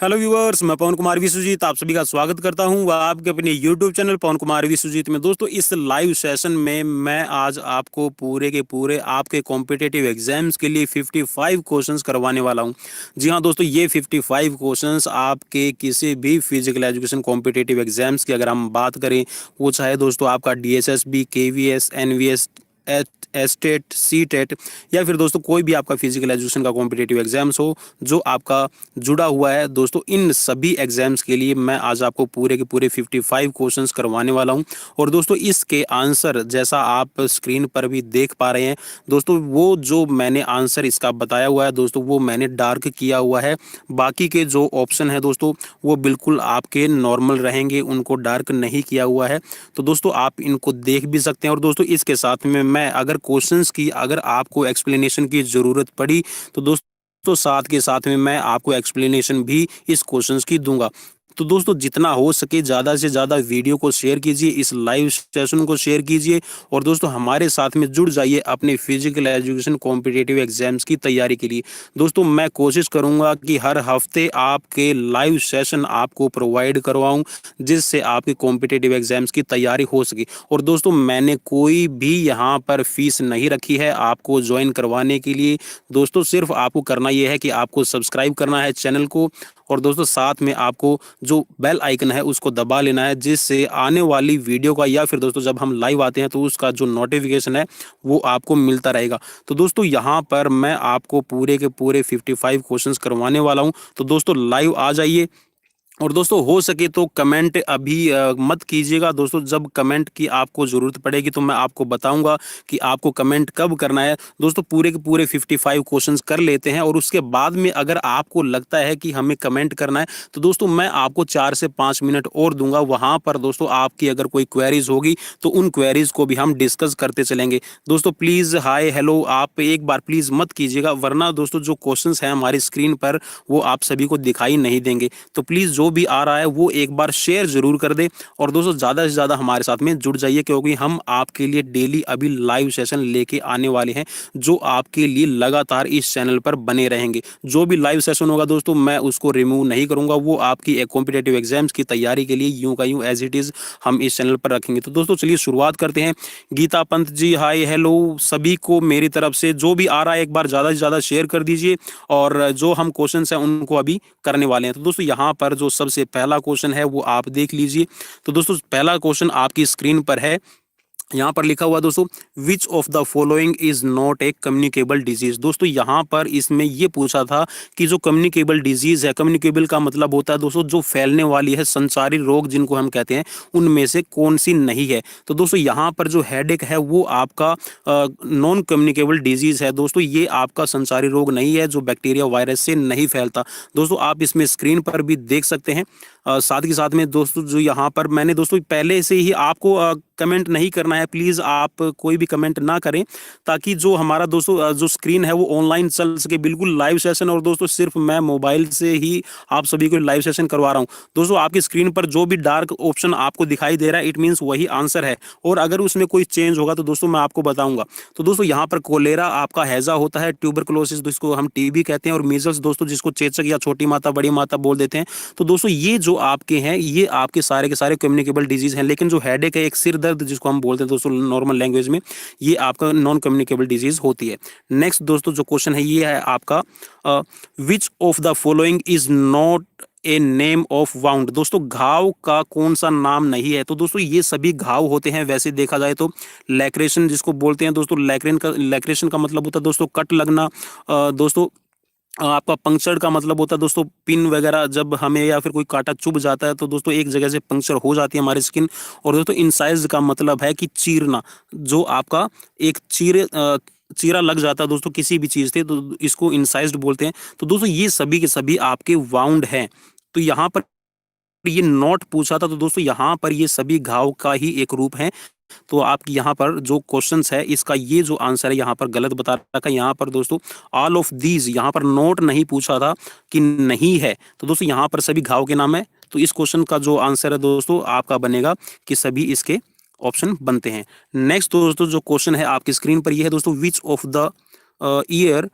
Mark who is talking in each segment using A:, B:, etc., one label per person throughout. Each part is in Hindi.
A: हेलो व्यूअर्स, मैं पवन कुमार विश्वजीत आप सभी का स्वागत करता हूं आपके अपने यूट्यूब चैनल पवन कुमार विश्वजीत में। दोस्तों, इस लाइव सेशन में मैं आज आपको पूरे के पूरे आपके कॉम्पिटिटिव एग्जाम्स के लिए 55 क्वेश्चंस करवाने वाला हूं। जी हां दोस्तों, ये 55 क्वेश्चंस आपके किसी भी फिजिकल एजुकेशन कॉम्पिटिटिव एग्जाम्स की अगर हम बात करें, वो चाहे दोस्तों आपका DSSB, KVS, NVS, estate, CTET या फिर दोस्तों कोई भी आपका फिजिकल एजुकेशन का कॉम्पिटिटिव एग्जाम्स हो जो आपका जुड़ा हुआ है, दोस्तों इन सभी एग्जाम्स के लिए मैं आज आपको पूरे के पूरे 55 क्वेश्चंस करवाने वाला हूं। और दोस्तों इसके आंसर जैसा आप स्क्रीन पर भी देख पा रहे हैं दोस्तों, वो जो मैंने आंसर इसका बताया हुआ है दोस्तों, वो मैंने डार्क किया हुआ है। बाकी के जो ऑप्शन है दोस्तों, वो बिल्कुल आपके नॉर्मल रहेंगे, उनको डार्क नहीं किया हुआ है। तो दोस्तों आप इनको देख भी सकते हैं। और दोस्तों इसके साथ में मैं अगर क्वेश्चंस की अगर आपको एक्सप्लेनेशन की ज़रूरत पड़ी तो दोस्तों साथ के साथ में मैं आपको एक्सप्लेनेशन भी इस क्वेश्चंस की दूंगा। तो दोस्तों जितना हो सके ज़्यादा से ज़्यादा वीडियो को शेयर कीजिए, इस लाइव सेशन को शेयर कीजिए और दोस्तों हमारे साथ में जुड़ जाइए अपने फिजिकल एजुकेशन कॉम्पिटिटिव एग्जाम्स की तैयारी के लिए। दोस्तों मैं कोशिश करूंगा कि हर हफ्ते आपके लाइव सेशन आपको प्रोवाइड करवाऊं, जिससे आपके कॉम्पिटिटिव एग्जाम्स की तैयारी हो सके। और दोस्तों मैंने कोई भी यहाँ पर फीस नहीं रखी है आपको ज्वाइन करवाने के लिए। दोस्तों सिर्फ आपको करना यह है कि आपको सब्सक्राइब करना है चैनल को और दोस्तों साथ में आपको जो बेल आइकन है उसको दबा लेना है, जिससे आने वाली वीडियो का या फिर दोस्तों जब हम लाइव आते हैं तो उसका जो नोटिफिकेशन है वो आपको मिलता रहेगा। तो दोस्तों यहाँ पर मैं आपको पूरे के पूरे 55 क्वेश्चंस करवाने वाला हूँ। तो दोस्तों लाइव आ जाइए और दोस्तों हो सके तो कमेंट अभी मत कीजिएगा। दोस्तों जब कमेंट की आपको ज़रूरत पड़ेगी तो मैं आपको बताऊंगा कि आपको कमेंट कब करना है। दोस्तों पूरे के पूरे 55 क्वेश्चंस कर लेते हैं और उसके बाद में अगर आपको लगता है कि हमें कमेंट करना है तो दोस्तों मैं आपको 4 से 5 मिनट और दूंगा। वहां पर दोस्तों आपकी अगर कोई क्वेरीज होगी तो उन क्वेरीज को भी हम डिस्कस करते चलेंगे। दोस्तों प्लीज़ हाय हेलो आप एक बार प्लीज़ मत कीजिएगा, वरना दोस्तों जो क्वेश्चंस हैं हमारी स्क्रीन पर वो आप सभी को दिखाई नहीं देंगे। तो प्लीज़ जो भी आ रहा है वो एक बार शेयर जरूर कर दे और दोस्तों ज़्यादा से ज़्यादा हमारे साथ में जुड़ जाइए, क्योंकि हम आपके लिए डेली अभी लाइव सेशन लेके आने वाले हैं जो आपके लिए लगातार इस चैनल पर बने रहेंगे। जो भी लाइव सेशन होगा दोस्तों मैं उसको रिमूव नहीं करूंगा, वो आपकी कॉम्पिटिटिव एग्जाम्स की तैयारी के लिए यूं का यूं एज इट इज़ हम इस चैनल पर रखेंगे। तो दोस्तों चलिए शुरुआत करते हैं। गीता पंत जी हाय हेलो सभी को मेरी तरफ से। जो भी आ रहा है एक बार ज़्यादा से ज़्यादा शेयर कर दीजिए और जो हम क्वेश्चन हैं उनको अभी करने वाले हैं। तो दोस्तों यहाँ पर जो सबसे पहला क्वेश्चन है वो आप देख लीजिए। तो दोस्तों पहला क्वेश्चन आपकी स्क्रीन पर है, यहाँ पर लिखा हुआ दोस्तों विच of the following is not a communicable disease. दोस्तों यहाँ पर इसमें ये पूछा था कि जो कम्युनिकेबल डिजीज है, कम्युनिकेबल का मतलब होता है दोस्तों जो फैलने वाली है, संचारी रोग जिनको हम कहते हैं, उनमें से कौन सी नहीं है। तो दोस्तों यहाँ पर जो हेडेक है वो आपका नॉन कम्युनिकेबल डिजीज है। दोस्तों ये आपका संचारी रोग नहीं है जो बैक्टीरिया वायरस से नहीं फैलता। दोस्तों आप इसमें स्क्रीन पर भी देख सकते हैं। साथ ही साथ में दोस्तों जो यहाँ पर मैंने दोस्तों पहले से ही आपको कमेंट नहीं करना है, प्लीज़ आप कोई भी कमेंट ना करें, ताकि जो हमारा दोस्तों जो स्क्रीन है वो ऑनलाइन चल सके, बिल्कुल लाइव सेशन। और दोस्तों सिर्फ मैं मोबाइल से ही आप सभी को लाइव सेशन करवा रहा हूँ। दोस्तों आपकी स्क्रीन पर जो भी डार्क ऑप्शन आपको दिखाई दे रहा है इट मीन्स वही आंसर है, और अगर उसमें कोई चेंज होगा तो दोस्तों मैं आपको बताऊंगा। तो दोस्तों यहाँ पर कोलेरा आपका हैजा होता है, ट्यूबरकुलोसिस जिसको हम टीबी कहते हैं, और मीजल्स दोस्तों जिसको चेचक या छोटी माता बड़ी माता बोल देते हैं। तो दोस्तों ये जो आपके हैं ये आपके सारे के सारे कम्युनिकेबल डिजीज हैं, लेकिन जो हेडेक है, एक सिर दर्द जिसको हम बोलते हैं दोस्तों नॉर्मल लैंग्वेज में, ये आपका नॉन कम्युनिकेबल डिजीज होती है। नेक्स्ट दोस्तों जो क्वेश्चन है ये है आपका which of the following is not a name of wound. दोस्तों घाव का कौन सा नाम नहीं है। तो दोस्तों ये सभी घाव होते हैं वैसे देखा जाए तो। लैक्रेशन जिसको बोलते हैं दोस्तों, लैक्रेशन का मतलब होता है दोस्तों कट लगना। दोस्तों आपका पंक्चर का मतलब होता है दोस्तों पिन वगैरह जब हमें या फिर कोई कांटा चुभ जाता है तो दोस्तों एक जगह से पंक्चर हो जाती है हमारी स्किन। और दोस्तों इंसाइज का मतलब है कि चीरना, जो आपका एक चीरा लग जाता है दोस्तों किसी भी चीज़ से, तो इसको इंसाइज्ड बोलते हैं। तो दोस्तों ये सभी के सभी आपके वाउंड हैं। तो यहाँ पर ये नॉट पूछा था तो दोस्तों यहाँ पर ये सभी घाव का ही एक रूप है। तो आपकी यहाँ पर जो क्वेश्चंस है इसका ये जो आंसर है यहाँ पर गलत बता रखा है। यहाँ पर दोस्तों ऑल ऑफ दीज, यहाँ पर नोट नहीं पूछा था कि नहीं है, तो दोस्तों यहाँ पर सभी घाव के नाम है। तो इस क्वेश्चन का जो आंसर है दोस्तों आपका बनेगा कि सभी इसके ऑप्शन बनते हैं। नेक्स्ट दोस्तों जो क्वेश्चन है आपकी स्क्रीन पर ये है दोस्तों विच of the year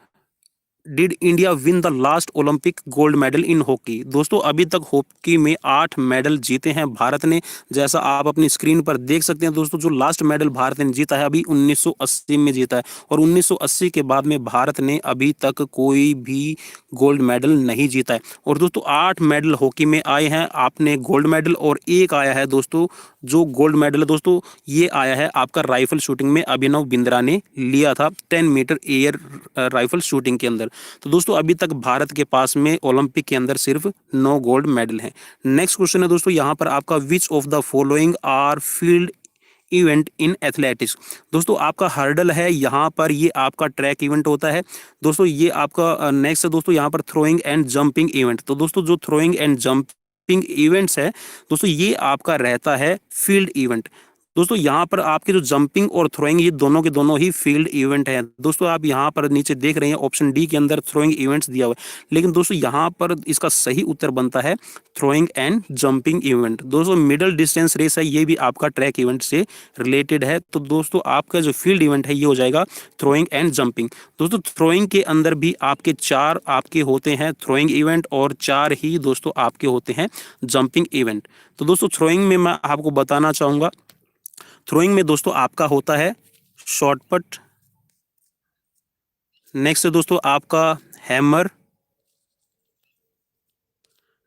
A: did India win the last Olympic gold medal in hockey. दोस्तों अभी तक हॉकी में 8 मेडल जीते हैं भारत ने, जैसा आप अपनी स्क्रीन पर देख सकते हैं दोस्तों। जो लास्ट मेडल भारत ने जीता है अभी 1980 में जीता है, और 1980 के बाद में भारत ने अभी तक कोई भी गोल्ड मेडल नहीं जीता है। और दोस्तों 8 मेडल हॉकी में आए हैं, आपने गोल्ड मेडल, और एक आया है दोस्तों जो गोल्ड मेडल है दोस्तों, ये आया है आपका राइफल शूटिंग में, अभिनव बिंद्रा ने लिया था 10 मीटर एयर राइफल शूटिंग के अंदर। तो दोस्तों अभी तक भारत के पास में ओलंपिक के अंदर सिर्फ 9 गोल्ड मेडल हैं। नेक्स्ट क्वेश्चन है दोस्तों यहाँ पर आपका, which of the following are field event in athletics. दोस्तों आपका हर्डल है, यहाँ पर ये आपका ट्रैक इवेंट होता है दोस्तों। ये आपका नेक्स्ट है दोस्तों यहाँ पर थ्रोइंग एंड जंपिंग इवेंट। तो दोस्तों जो थ्रोइंग एंड जंपिंग इवेंट्स है दोस्तों, ये आपका रहता है फील्ड इवेंट। दोस्तों यहाँ पर आपके जो जंपिंग और थ्रोइंग, ये दोनों के दोनों ही फील्ड इवेंट हैं। दोस्तों आप यहाँ पर नीचे देख रहे हैं ऑप्शन डी के अंदर थ्रोइंग इवेंट्स दिया हुआ है, लेकिन दोस्तों यहाँ पर इसका सही उत्तर बनता है थ्रोइंग एंड जंपिंग इवेंट। दोस्तों मिडल डिस्टेंस रेस है, ये भी आपका ट्रैक इवेंट से रिलेटेड है। तो दोस्तों आपका जो फील्ड इवेंट है ये हो जाएगा थ्रोइंग एंड जंपिंग। दोस्तों थ्रोइंग के अंदर भी आपके 4 आपके होते हैं थ्रोइंग इवेंट, और 4 ही दोस्तों आपके होते हैं जंपिंग इवेंट। तो दोस्तों थ्रोइंग में मैं आपको बताना चाहूँगा, थ्रोइंग में दोस्तों आपका होता है शॉर्ट पुट, नेक्स्ट है दोस्तों आपका हैमर,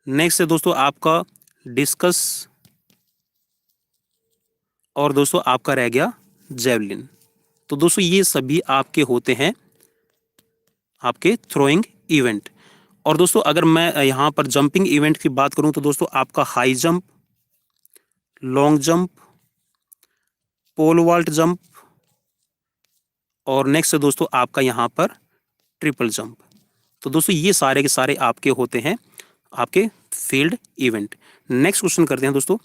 A: नेक्स्ट है दोस्तों आपका डिस्कस, और दोस्तों आपका रह गया जेवलिन। तो दोस्तों ये सभी आपके होते हैं आपके थ्रोइंग इवेंट। और दोस्तों अगर मैं यहाँ पर जंपिंग इवेंट की बात करूँ तो दोस्तों आपका high jump, long jump, pole vault jump, और नेक्स्ट है दोस्तों आपका यहाँ पर ट्रिपल जंप। तो दोस्तों ये सारे के सारे आपके होते हैं आपके फील्ड इवेंट। नेक्स्ट क्वेश्चन करते हैं दोस्तों।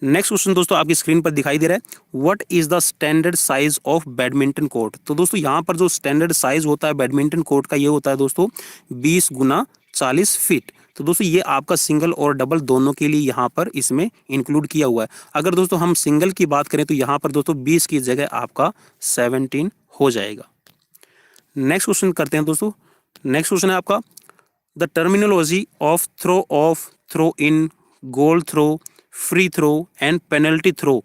A: नेक्स्ट क्वेश्चन दोस्तों आपकी स्क्रीन पर दिखाई दे रहा है, what is the standard size of badminton court. तो दोस्तों यहाँ पर जो स्टैंडर्ड साइज होता है बैडमिंटन कोर्ट का, ये होता है दोस्तों 20 गुना 40 फीट। तो दोस्तों ये आपका सिंगल और डबल दोनों के लिए यहाँ पर इसमें इंक्लूड किया हुआ है। अगर दोस्तों हम सिंगल की बात करें तो यहाँ पर दोस्तों 20 की जगह आपका 17 हो जाएगा। नेक्स्ट क्वेश्चन करते हैं दोस्तों। नेक्स्ट क्वेश्चन है आपका, the terminology of throw in goal throw, free throw and penalty throw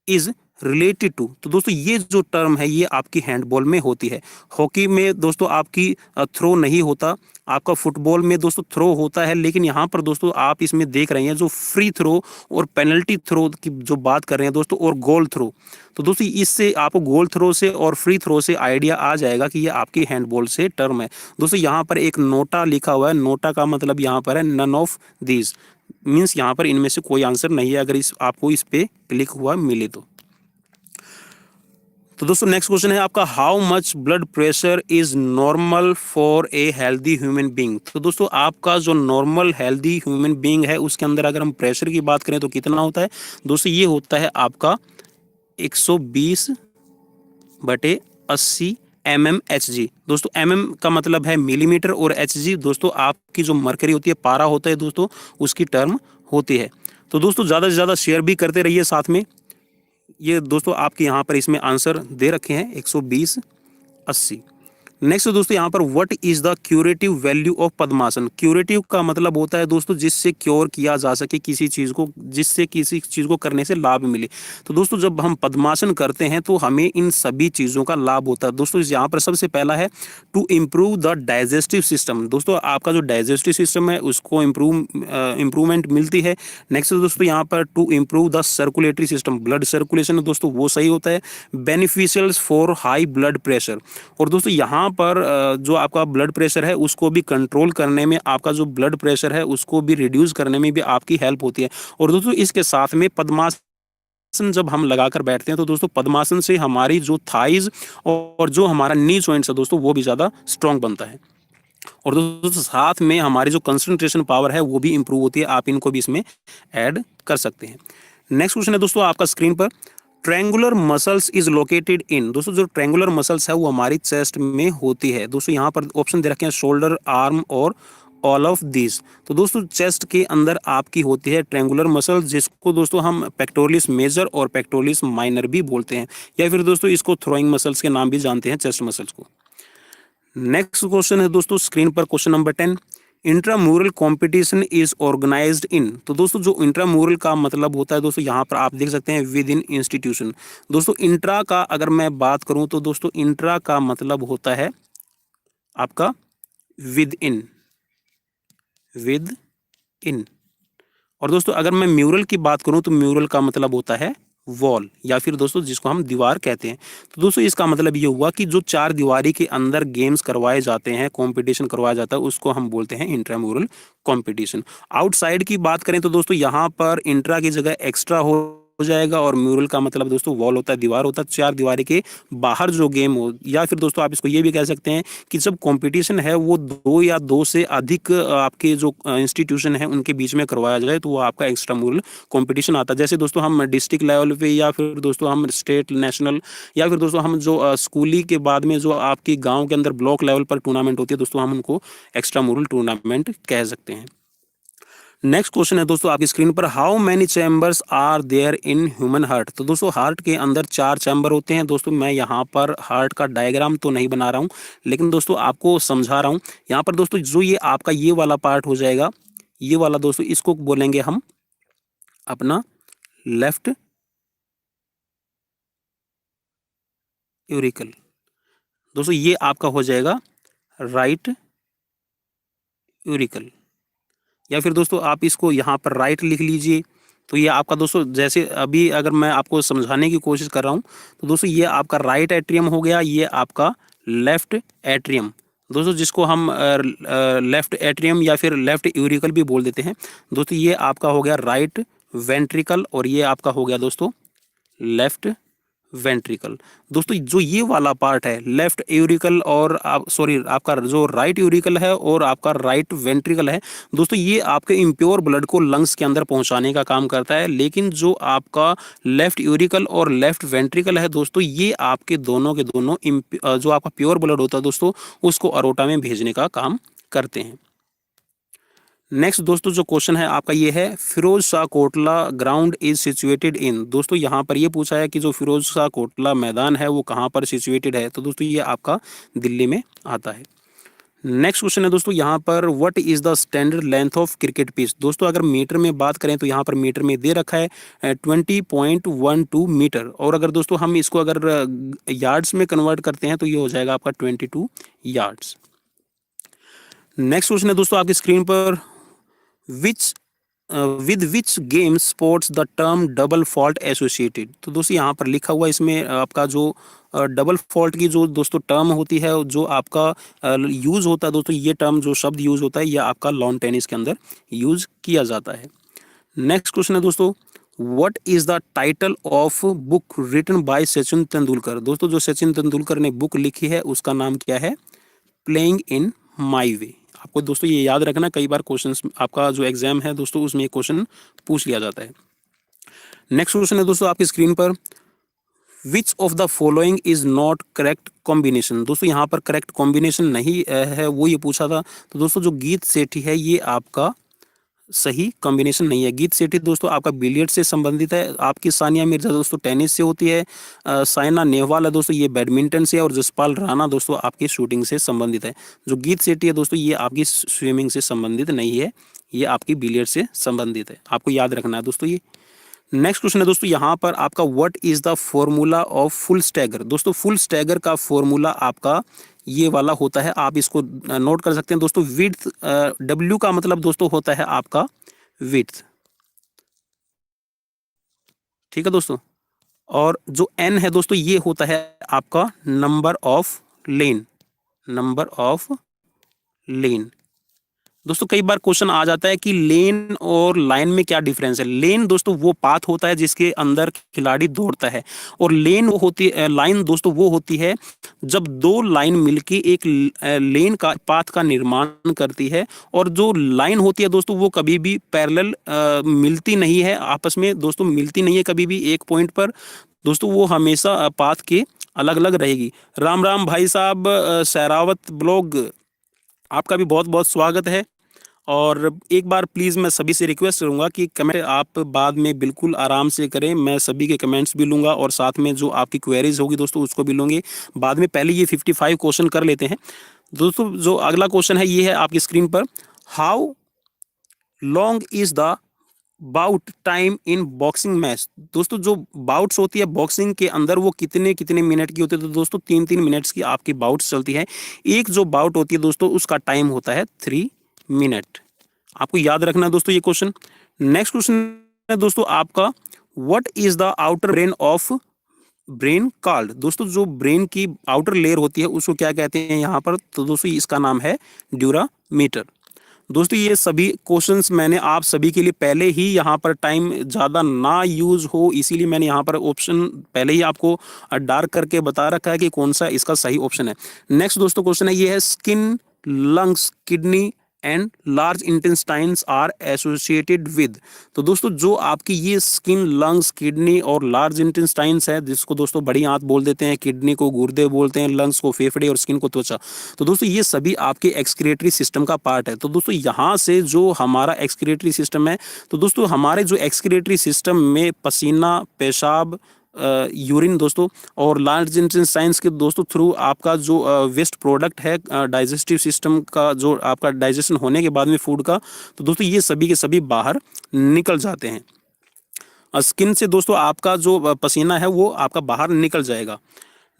A: is related to. तो दोस्तों ये जो टर्म है ये आपकी हैंडबॉल में होती है। हॉकी में दोस्तों आपकी थ्रो नहीं होता, आपका फुटबॉल में दोस्तों थ्रो होता है, लेकिन यहाँ पर दोस्तों आप इसमें देख रहे हैं जो फ्री थ्रो और पेनल्टी थ्रो की जो बात कर रहे हैं दोस्तों, और गोल थ्रो। तो दोस्तों इससे आपको गोल थ्रो से और फ्री थ्रो से आइडिया आ जाएगा कि ये आपकी हैंडबॉल से टर्म है। दोस्तों यहाँ पर एक नोटा लिखा हुआ है, नोटा का मतलब यहाँ पर है नन ऑफ दीज, मीन्स यहाँ पर इनमें से कोई आंसर नहीं है अगर आपको इस पे क्लिक हुआ मिले तो। तो दोस्तों नेक्स्ट क्वेश्चन है आपका, how much blood pressure is normal for a healthy human being. तो दोस्तों आपका जो नॉर्मल हेल्दी ह्यूमन बीइंग है उसके अंदर अगर हम प्रेशर की बात करें तो कितना होता है दोस्तों, ये होता है आपका 120/80 mmHg। दोस्तों mm का मतलब है मिलीमीटर, और Hg दोस्तों आपकी जो मरकरी होती है, पारा होता है दोस्तों, उसकी टर्म होती है। तो दोस्तों ज़्यादा से ज़्यादा शेयर भी करते रहिए साथ में। ये दोस्तों आपके यहाँ पर इसमें आंसर दे रखे हैं 120/80। नेक्स्ट दोस्तों यहाँ पर, what is the curative value of padmasana. Curative का मतलब होता है दोस्तों जिससे क्योर किया जा सके किसी चीज़ को, जिससे किसी चीज़ को करने से लाभ मिले। तो दोस्तों जब हम पद्मासन करते हैं तो हमें इन सभी चीज़ों का लाभ होता है। दोस्तों यहाँ पर सबसे पहला है to improve the digestive system. दोस्तों आपका जो डाइजेस्टिव सिस्टम है उसको इम्प्रूवमेंट मिलती है। नेक्स्ट दोस्तों यहाँ पर to improve the circulatory system, blood circulation है दोस्तों वो सही होता है। Beneficial for high blood pressure, और दोस्तों यहाँ पर जो आपका ब्लड प्रेशर है उसको भी कंट्रोल करने में, आपका जो ब्लड प्रेशर है उसको भी रिड्यूस करने में भी आपकी हेल्प होती है। और दोस्तों इसके साथ में पद्मासन जब हम लगाकर बैठते हैं तो दोस्तों पद्मासन से हमारी जो थाइज और जो हमारा नी जॉइंट्स है दोस्तों वो भी ज़्यादा स्ट्रॉन्ग बनता है। और दोस्तों साथ में हमारी जो कंसंट्रेशन पावर है वो भी इंप्रूव होती है, आप इनको भी इसमें ऐड कर सकते हैं। नेक्स्ट क्वेश्चन है दोस्तों आपका स्क्रीन पर, triangular muscles is located in. दोस्तों जो ट्रायंगुलर मसल्स है वो हमारी चेस्ट में होती है। दोस्तों यहाँ पर ऑप्शन दे रखे हैं शोल्डर, आर्म और ऑल ऑफ दिस। तो दोस्तों चेस्ट के अंदर आपकी होती है ट्रायंगुलर मसल, जिसको दोस्तों हम पेक्टोरलिस मेजर और पेक्टोरलिस माइनर भी बोलते हैं, या फिर दोस्तों इसको थ्रोइंग मसल्स के नाम भी जानते हैं चेस्ट मसल्स को। नेक्स्ट क्वेश्चन है दोस्तों स्क्रीन पर question number 10। Intramural competition is organised in. तो दोस्तों जो इंट्रामूरल का मतलब होता है दोस्तों, यहाँ पर आप देख सकते हैं विद इन इंस्टीट्यूशन। दोस्तों इंट्रा का अगर मैं बात करूं तो दोस्तों इंट्रा का मतलब होता है आपका विद इन, विद इन। और दोस्तों अगर मैं म्यूरल की बात करूं तो म्यूरल का मतलब होता है वॉल, या फिर दोस्तों जिसको हम दीवार कहते हैं। तो दोस्तों इसका मतलब ये हुआ कि जो चार दीवारी के अंदर गेम्स करवाए जाते हैं, कंपटीशन करवाया जाता है, उसको हम बोलते हैं इंट्राम्यूरल कंपटीशन। आउटसाइड की बात करें तो दोस्तों यहाँ पर इंट्रा की जगह एक्स्ट्रा हो जाएगा, और म्यूरल का मतलब दोस्तों वॉल होता है, दीवार होता है। चार दीवारी के बाहर जो गेम हो, या फिर दोस्तों आप इसको ये भी कह सकते हैं कि जब कंपटीशन है वो दो या दो से अधिक आपके जो इंस्टीट्यूशन है उनके बीच में करवाया जाए तो वो आपका एक्स्ट्रा म्यूरल कंपटीशन आता है। जैसे दोस्तों हम डिस्ट्रिक्ट लेवल पे, या फिर दोस्तों हम स्टेट, नेशनल, या फिर दोस्तों हम जो स्कूली के बाद में जो आपकी गाँव के अंदर ब्लॉक लेवल पर टूर्नामेंट होती है दोस्तों, हम उनको एक्स्ट्रा म्यूरल टूर्नामेंट कह सकते हैं। नेक्स्ट क्वेश्चन है दोस्तों आपकी स्क्रीन पर, how many chambers are there in human heart. तो दोस्तों हार्ट के अंदर 4 चैम्बर होते हैं। दोस्तों मैं यहाँ पर हार्ट का डायग्राम तो नहीं बना रहा हूँ, लेकिन दोस्तों आपको समझा रहा हूँ। यहाँ पर दोस्तों जो ये आपका ये वाला पार्ट हो जाएगा, ये वाला दोस्तों इसको बोलेंगे हम अपना लेफ्ट यूरिकल। दोस्तों ये आपका हो जाएगा राइट यूरिकल, या फिर दोस्तों आप इसको यहाँ पर राइट लिख लीजिए। तो ये आपका दोस्तों, जैसे अभी अगर मैं आपको समझाने की कोशिश कर रहा हूँ तो दोस्तों ये आपका राइट एट्रियम हो गया, ये आपका लेफ्ट एट्रियम दोस्तों, जिसको हम लेफ्ट एट्रियम या फिर लेफ्ट यूरिकल भी बोल देते हैं। दोस्तों ये आपका हो गया राइट वेंट्रिकल, और ये आपका हो गया दोस्तों लेफ्ट वेंट्रिकल। दोस्तों जो ये वाला पार्ट है लेफ्ट यूरिकल और आपका जो राइट यूरिकल है और आपका राइट वेंट्रिकल है दोस्तों, ये आपके इम्प्योर ब्लड को लंग्स के अंदर पहुंचाने का काम करता है। लेकिन जो आपका लेफ्ट यूरिकल और लेफ्ट वेंट्रिकल है दोस्तों, ये आपके दोनों के दोनों जो आपका प्योर ब्लड होता है दोस्तों, उसको अरोटा में भेजने का काम करते हैं। नेक्स्ट दोस्तों जो क्वेश्चन है आपका ये है, Firoz Shah Kotla ground is situated in. दोस्तों यहाँ पर ये पूछा है कि जो फिरोज शाह कोटला मैदान है वो कहाँ पर सिचुएटेड है। तो दोस्तों ये आपका दिल्ली में आता है। नेक्स्ट क्वेश्चन है दोस्तों यहाँ पर, what is the standard length of cricket pitch. दोस्तों अगर मीटर में बात करें तो यहाँ पर मीटर में दे रखा है 20.12 मीटर, और अगर दोस्तों हम इसको अगर यार्ड्स में कन्वर्ट करते हैं तो ये हो जाएगा आपका 22 यार्ड्स। नेक्स्ट क्वेश्चन है दोस्तों आपकी स्क्रीन पर, which with which game sports the term double fault associated. तो दोस्तों यहाँ पर लिखा हुआ इसमें आपका जो डबल फॉल्ट की जो दोस्तों टर्म होती है, जो आपका यूज़ होता है दोस्तों, ये टर्म जो शब्द यूज़ होता है ये आपका लॉन टेनिस के अंदर यूज़ किया जाता है। नेक्स्ट क्वेश्चन है दोस्तों, what is the title of book written by Sachin Tendulkar. दोस्तों जो सचिन तेंदुलकर ने बुक लिखी है उसका नाम क्या है, प्लेइंग इन माई वे। आपको दोस्तों ये याद रखना, कई बार क्वेश्चंस आपका जो एग्जाम है दोस्तों उसमें क्वेश्चन पूछ लिया जाता है। नेक्स्ट क्वेश्चन है दोस्तों आपकी स्क्रीन पर, which of the following is not correct combination. दोस्तों यहाँ पर करेक्ट कॉम्बिनेशन नहीं है, वो ये पूछा था। तो दोस्तों जो गीत सेठी है ये आपका सही कॉम्बिनेशन नहीं है। गीत सेठी दोस्तों आपका बिलियर्ड से संबंधित है, आपकी सानिया मिर्जा दोस्तों टेनिस से होती है, साइना नेहवाल है दोस्तों ये बैडमिंटन से, और जसपाल राणा दोस्तों आपकी शूटिंग से संबंधित है। जो गीत सेठी है दोस्तों ये आपकी स्विमिंग से संबंधित नहीं है, ये आपकी बिलियर्ड से संबंधित है, आपको याद रखना है दोस्तों ये। नेक्स्ट क्वेश्चन है दोस्तों यहाँ पर आपका, what is the formula of full stagger. दोस्तों फुल स्टैगर का फॉर्मूला आपका ये वाला होता है, आप इसको नोट कर सकते हैं दोस्तों। विड्थ, डब्ल्यू का मतलब दोस्तों होता है आपका विड्थ, ठीक है दोस्तों, और जो एन है दोस्तों ये होता है आपका number of lane, number of lane. दोस्तों कई बार क्वेश्चन आ जाता है कि लेन और लाइन में क्या डिफरेंस है। लेन दोस्तों वो पाथ होता है जिसके अंदर खिलाड़ी दौड़ता है, और लेन वो होती है, लाइन दोस्तों वो होती है जब दो लाइन मिलके एक लेन का पाथ का निर्माण करती है। और जो लाइन होती है दोस्तों वो कभी भी पैरेलल मिलती नहीं है, आपस में दोस्तों मिलती नहीं है कभी भी एक पॉइंट पर दोस्तों, वो हमेशा पाथ के अलग अलग रहेगी। राम राम भाई साहब, सहरावत ब्लॉग आपका भी बहुत बहुत स्वागत है। और एक बार प्लीज़ मैं सभी से रिक्वेस्ट करूंगा कि कमेंट आप बाद में बिल्कुल आराम से करें, मैं सभी के कमेंट्स भी लूंगा और साथ में जो आपकी क्वेरीज होगी दोस्तों उसको भी लूँगे बाद में। पहले ये 55 क्वेश्चन कर लेते हैं दोस्तों जो अगला क्वेश्चन है ये है आपकी स्क्रीन पर, how long is the bout time in boxing match. दोस्तों जो बाउट्स होती है बॉक्सिंग के अंदर वो कितने कितने मिनट की होती है, तो दोस्तों 3-3 मिनट्स की आपकी बाउट्स चलती है। एक जो बाउट होती है दोस्तों उसका टाइम होता है 3 मिनट। आपको याद रखना है दोस्तों ये क्वेश्चन। नेक्स्ट क्वेश्चन है दोस्तों आपका, what is the outer brain of brain called. दोस्तों जो ब्रेन की आउटर लेयर होती है उसको क्या कहते हैं यहाँ पर, तो दोस्तों इसका नाम है ड्यूरामीटर। दोस्तों ये सभी क्वेश्चंस मैंने आप सभी के लिए पहले ही यहाँ पर टाइम ज़्यादा ना यूज़ हो इसीलिए मैंने यहाँ पर ऑप्शन पहले ही आपको डार्क करके बता रखा है कि कौन सा इसका सही ऑप्शन है। नेक्स्ट दोस्तों क्वेश्चन है ये है, skin, lungs, kidney and large intestines are associated with. तो दोस्तों जो आपकी ये स्किन, लंग्स, किडनी और लार्ज इंटेस्टाइन्स है, जिसको दोस्तों बड़ी आंत बोल देते हैं, किडनी को गुर्दे बोलते हैं, लंग्स को फेफड़े और स्किन को त्वचा, तो दोस्तों ये सभी आपके एक्सक्रीटरी सिस्टम का पार्ट है। तो दोस्तों यहाँ से जो हमारा एक्सक्रीटरी सिस्टम है, तो दोस्तों हमारे जो एक्सक्रीटरी सिस्टम में पसीना, पेशाब, यूरिन दोस्तों और लार्ज इंटेस्टाइन्स के दोस्तों थ्रू आपका जो वेस्ट प्रोडक्ट है डाइजेस्टिव सिस्टम का, जो आपका डाइजेशन होने के बाद में फूड का, तो दोस्तों ये सभी के सभी बाहर निकल जाते हैं। स्किन से दोस्तों आपका जो पसीना है वो आपका बाहर निकल जाएगा।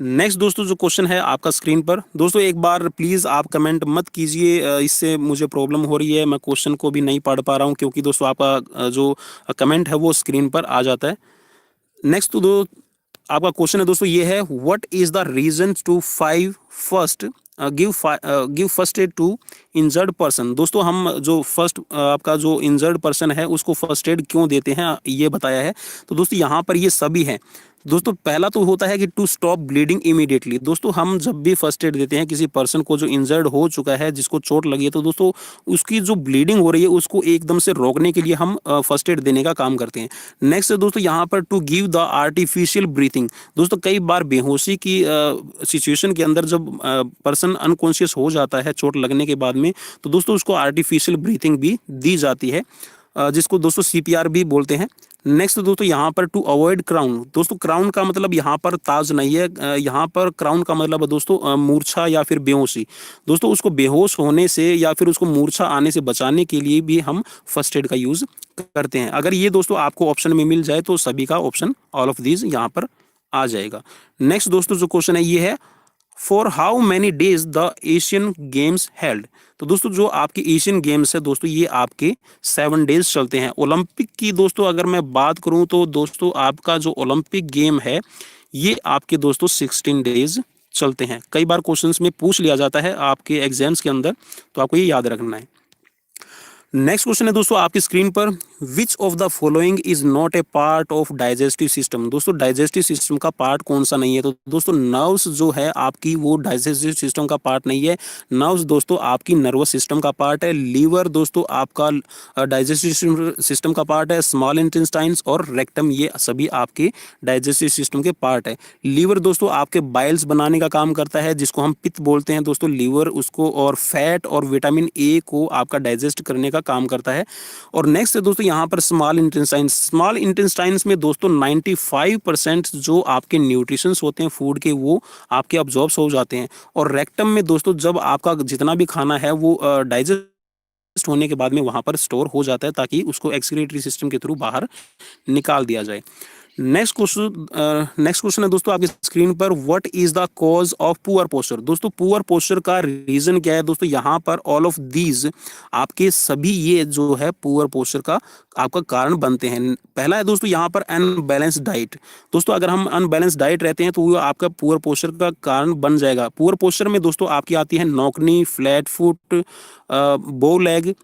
A: नेक्स्ट दोस्तों जो क्वेश्चन है आपका स्क्रीन पर, दोस्तों एक बार प्लीज़ आप कमेंट मत कीजिए, इससे मुझे प्रॉब्लम हो रही है, मैं क्वेश्चन को भी नहीं पढ़ पा रहा हूँ क्योंकि दोस्तों आपका जो कमेंट है वो स्क्रीन पर आ जाता है। नेक्स्ट तो दो आपका क्वेश्चन है दोस्तों ये है, what is the reason to give first aid to injured person. दोस्तों हम जो फर्स्ट आपका जो इंजर्ड पर्सन है उसको फर्स्ट एड क्यों देते हैं ये बताया है। तो दोस्तों यहाँ पर ये सभी हैं। दोस्तों पहला तो होता है कि टू स्टॉप ब्लीडिंग इमीडिएटली। दोस्तों हम जब भी फर्स्ट एड देते हैं किसी पर्सन को जो इंजर्ड हो चुका है, जिसको चोट लगी है, तो दोस्तों उसकी जो ब्लीडिंग हो रही है उसको एकदम से रोकने के लिए हम फर्स्ट एड देने का काम करते हैं। नेक्स्ट दोस्तों यहाँ पर to give the artificial breathing. दोस्तों कई बार बेहोशी की सिचुएशन के अंदर जब पर्सन अनकॉन्शियस हो जाता है चोट लगने के बाद में, तो दोस्तों उसको आर्टिफिशियल ब्रीथिंग भी दी जाती है, जिसको दोस्तों CPR भी बोलते हैं। नेक्स्ट दोस्तों यहाँ पर टू अवॉइड क्राउन। दोस्तों क्राउन का मतलब यहाँ पर ताज नहीं है, यहाँ पर क्राउन का मतलब है दोस्तों मूर्छा या फिर बेहोशी। दोस्तों उसको बेहोश होने से या फिर उसको मूर्छा आने से बचाने के लिए भी हम फर्स्ट एड का यूज करते हैं। अगर ये दोस्तों आपको ऑप्शन में मिल जाए तो सभी का ऑप्शन ऑल ऑफ दीज यहाँ पर आ जाएगा। नेक्स्ट दोस्तों जो क्वेश्चन है ये है, for how many days the Asian games held. तो दोस्तों जो आपके एशियन गेम्स है दोस्तों ये आपके 7 डेज चलते हैं। ओलंपिक की दोस्तों अगर मैं बात करूं तो दोस्तों आपका जो ओलंपिक गेम है ये आपके दोस्तों 16 डेज चलते हैं। कई बार क्वेश्चंस में पूछ लिया जाता है आपके एग्जाम्स के अंदर, तो आपको ये याद रखना है। नेक्स्ट क्वेश्चन है दोस्तों आपकी स्क्रीन पर, which of the following is not a part of digestive system. दोस्तों डाइजेस्टिव सिस्टम का पार्ट कौन सा नहीं है, तो दोस्तों नर्व्स जो है आपकी वो डाइजेस्टिव सिस्टम का पार्ट नहीं है। नर्व्स दोस्तों आपकी नर्वस सिस्टम का पार्ट है। लीवर दोस्तों आपका डाइजेस्टिव सिस्टम का पार्ट है। स्मॉल इंटेस्टाइन्स और रेक्टम ये सभी आपके डाइजेस्टिव सिस्टम के पार्ट है। लीवर दोस्तों आपके बाइल्स बनाने का काम करता है, जिसको हम पित्त बोलते हैं दोस्तों। लीवर उसको और फैट और विटामिन ए को आपका डाइजेस्ट करने का काम करता है। और नेक्स्ट है दोस्तों यहाँ पर स्मॉल इंटेस्टाइन्स। स्मॉल इंटेस्टाइन्स में दोस्तों 95% जो आपके न्यूट्रिशंस होते हैं फूड के वो आपके अब्जॉर्ब्स हो जाते हैं। और रेक्टम में दोस्तों जब आपका जितना भी खाना है वो डाइजेस्ट होने के बाद में वहां पर स्टोर हो जाता है ताकि उसको एक्सक्रीटरी सिस्टम के थ्रू बाहर निकाल दिया जाए। नेक्स्ट क्वेश्चन है दोस्तों आपकी स्क्रीन पर, what is the cause of poor posture. दोस्तों पुअर पोस्चर का रीजन क्या है दोस्तों, यहाँ पर ऑल ऑफ दीज आपके सभी ये जो है पुअर पोस्चर का आपका कारण बनते हैं। पहला है दोस्तों यहाँ पर अनबैलेंस डाइट। दोस्तों अगर हम अनबैलेंस डाइट रहते हैं तो वो आपका पुअर पोस्चर का कारण बन जाएगा। पुअर पोस्चर में दोस्तों आपकी आती है नौकनी, फ्लैट फुट, बो लेग,